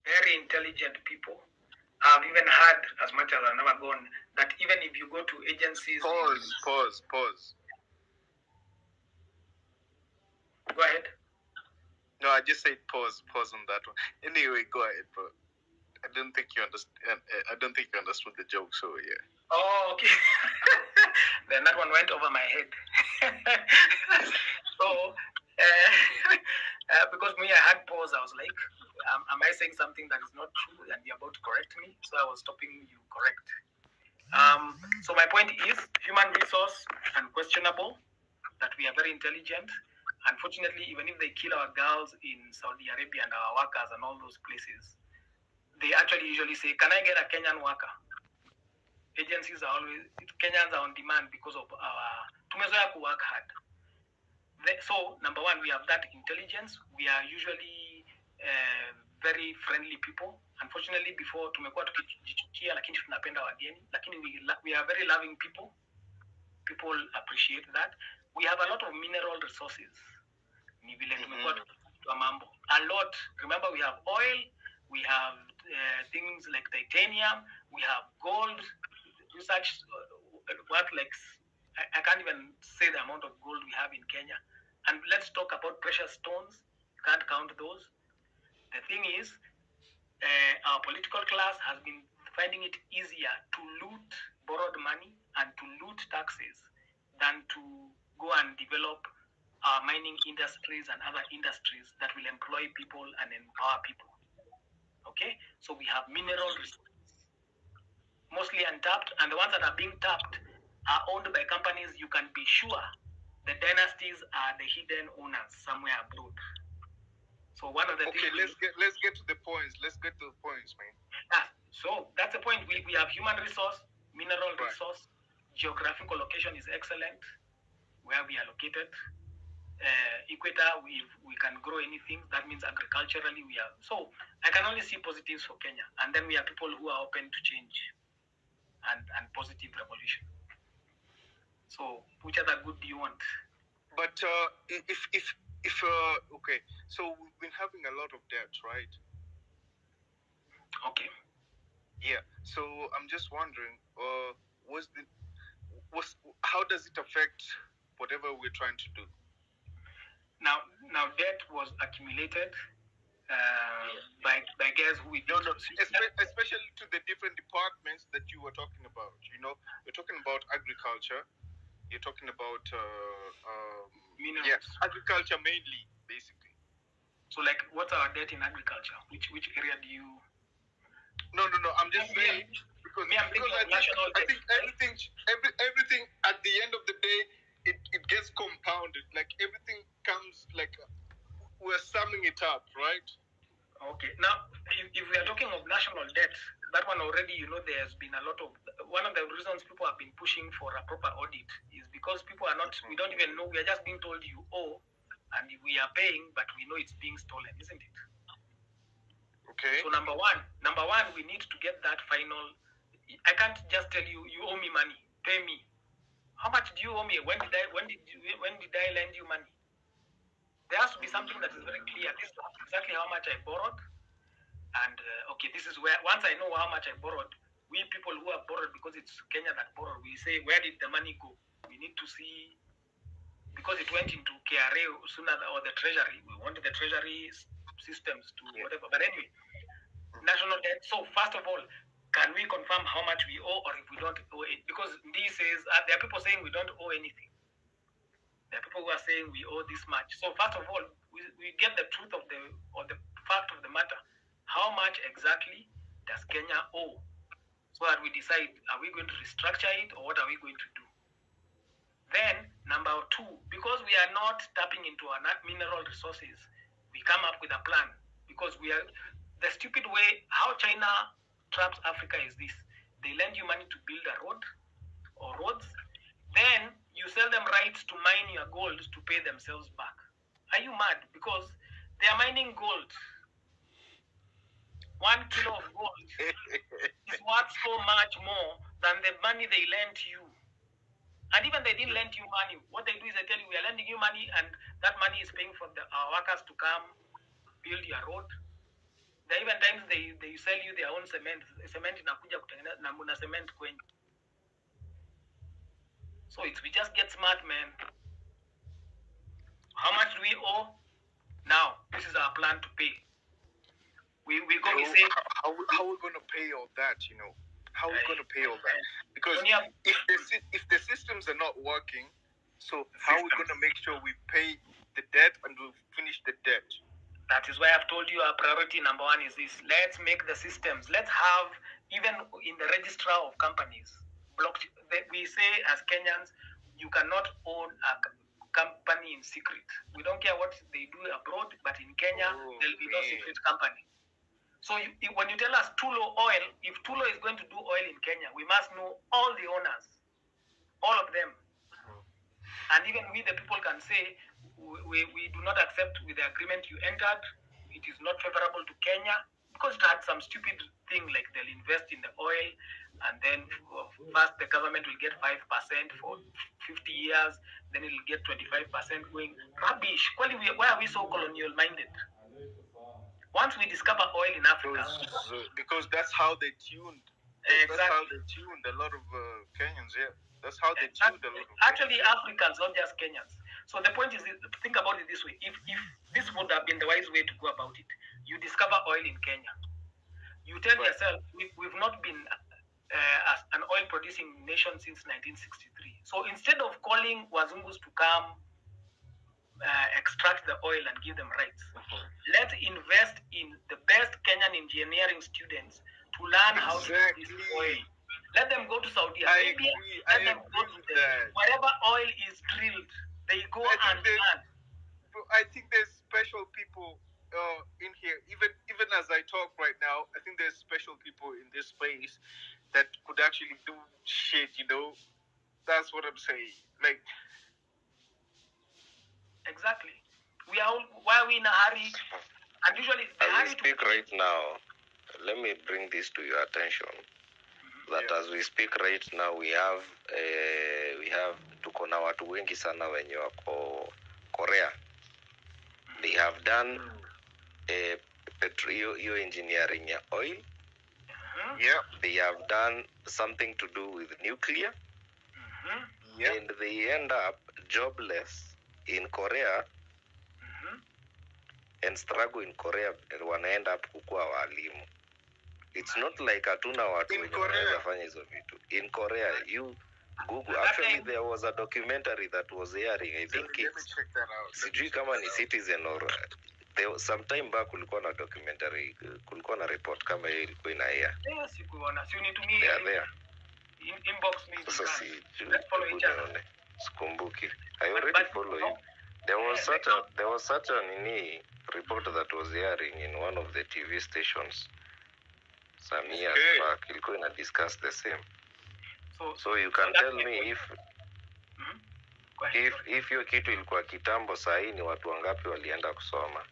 very intelligent people. I've even heard, as much as I've never gone, that even if you go to agencies... Pause. Go ahead. No, I just said pause on that one. Anyway, go ahead, bro. I don't think you understand. I don't think you understood the joke, so yeah. Oh, okay. Then that one went over my head. So, because me, I had pause. I was like, am I saying something that is not true and you're about to correct me? So I was stopping you correct. So my point is, human resource unquestionable, that we are very intelligent. Unfortunately, even if they kill our girls in Saudi Arabia and our workers and all those places, they actually usually say, can I get a Kenyan worker? Agencies are always, Kenyans are on demand because of our, tumezoea to work hard. So, number one, we have that intelligence. We are usually very friendly people. Unfortunately, before tumekuwa tukijichukia, lakini tunapenda wageni, lakini we are very loving people. People appreciate that. We have a lot of mineral resources. Ni vile tumekuwa tukiwa mambo. A lot. Remember, we have oil, we have things like titanium, we have gold, such what like I can't even say the amount of gold we have in Kenya. And let's talk about precious stones. You can't count those. The thing is, our political class has been finding it easier to loot borrowed money and to loot taxes than to go and develop our mining industries and other industries that will employ people and empower people. Okay? So we have mineral resources, mostly untapped, and the ones that are being tapped are owned by companies. You can be sure the dynasties are the hidden owners somewhere abroad. So one of the things... let's get to the points. Let's get to the points, man. So that's the point. We have human resource, mineral resource, geographical location is excellent where we are located. Equator, we can grow anything. That means agriculturally we are. So I can only see positives for Kenya. And then we are people who are open to change and positive revolution. So which other good do you want? But if okay, so we've been having a lot of debt, right? Okay. Yeah. So I'm just wondering, how does it affect whatever we're trying to do? Now debt was accumulated by guys who we don't know, especially to the different departments that you were talking about. You know, we're talking about agriculture. You're talking about agriculture mainly, basically. So, like, what's our debt in agriculture? Which area do you? No. I'm just saying because I think everything at the end of the day it gets compounded. Like everything comes like we're summing it up, right? Okay. Now, if we are talking of national debt, that one already, there's been a lot of... One of the reasons people have been pushing for a proper audit is because people are not... We don't even know. We are just being told you owe, and we are paying, but we know it's being stolen, isn't it? Okay. So number one, we need to get that final... I can't just tell you, you owe me money, pay me. How much do you owe me? When did I lend you money? There has to be something that is very clear. This is exactly how much I borrowed. And, okay, this is where, once I know how much I borrowed, we people who have borrowed, because it's Kenya that borrowed, we say, where did the money go? We need to see, because it went into KRA sooner, or the treasury. We want the treasury systems to whatever. But anyway, national debt. So first of all, can we confirm how much we owe, or if we don't owe it? Because this says, there are people saying we don't owe anything. There are people who are saying we owe this much. So first of all, we get the truth of the fact of the matter. How much exactly does Kenya owe? So that we decide, are we going to restructure it, or what are we going to do? Then, number two, because we are not tapping into our mineral resources, we come up with a plan. Because we are, the stupid way, how China traps Africa is this. They lend you money to build a road or roads. Then you sell them rights to mine your gold to pay themselves back. Are you mad? Because they are mining gold. 1 kilo of gold is worth so much more than the money they lent you. And even they didn't lend you money. What they do is they tell you, we are lending you money, and that money is paying for our workers to come build your road. There are even times they sell you their own cement. Cement inakuja kutengeneza na muna cement kwenye. So we just get smart, man. How much do we owe? Now, this is our plan to pay. We say how are we going to pay all that, you know? How are we going to pay all that? Because if the systems are not working, so how are we going to make sure we pay the debt and we finish the debt? That is why I've told you our priority number one is this. Let's make the systems. Let's have, even in the registrar of companies, we say as Kenyans, you cannot own a company in secret. We don't care what they do abroad, but in Kenya, there'll be no secret company. So when you tell us Tulo Oil, if Tulo is going to do oil in Kenya, we must know all the owners, all of them. And even we, the people, can say, we do not accept with the agreement you entered. It is not favorable to Kenya because it had some stupid thing like they'll invest in the oil and then first the government will get 5% for 50 years, then it'll get 25% going. Rubbish. Why are we so colonial minded? Once we discover oil in Africa, because that's how they tuned. Exactly. That's how they tuned a lot of Kenyans. Yeah, that's how they tuned a lot of actually Kenyans. Africans, not just Kenyans. So the point is, think about it this way: if this would have been the wise way to go about it, you discover oil in Kenya. You tell yourself, we've not been an oil-producing nation since 1963. So instead of calling Wazungus to come extract the oil and give them rights, let's invest in the best Kenyan engineering students to learn how to do this oil. Let them go to Saudi Arabia. Let them go to wherever oil is drilled. They go and learn. I think there's special people in here. Even as I talk right now, I think there's special people in this space that could actually do shit, you know? That's what I'm saying. Like, exactly. Why are we in a hurry? And usually the as we speak right now, let me bring this to your attention. That as we speak right now, we have tuko na watu wengi sana wenye wako Korea. They have done petroleum engineering ya oil. Yeah. They have done something to do with nuclear. Yeah. And they end up jobless in Korea and struggle in Korea and wana end up kukua walimu. It's not like hatuna watu wenye wanaweza fanya hizo vitu. In Korea, you Google. Actually, there was a documentary that was airing. I think it's, sijui kama ni Citizen or sometime back kulikuwa na documentary, kulikuwa na report kama hiyo ilikuwa ina air. Yes, sikuona. Si unitumie there. Inbox me. Sasa si let's follow each other. Sikumbuki. I already follow you. There was such a report that was airing in one of the TV stations some years back. Ilikuwa ina discuss the same. So you can tell me if hiyo kitu ilikuwa kitambo, saa hii ni watu wangapi walienda kusoma?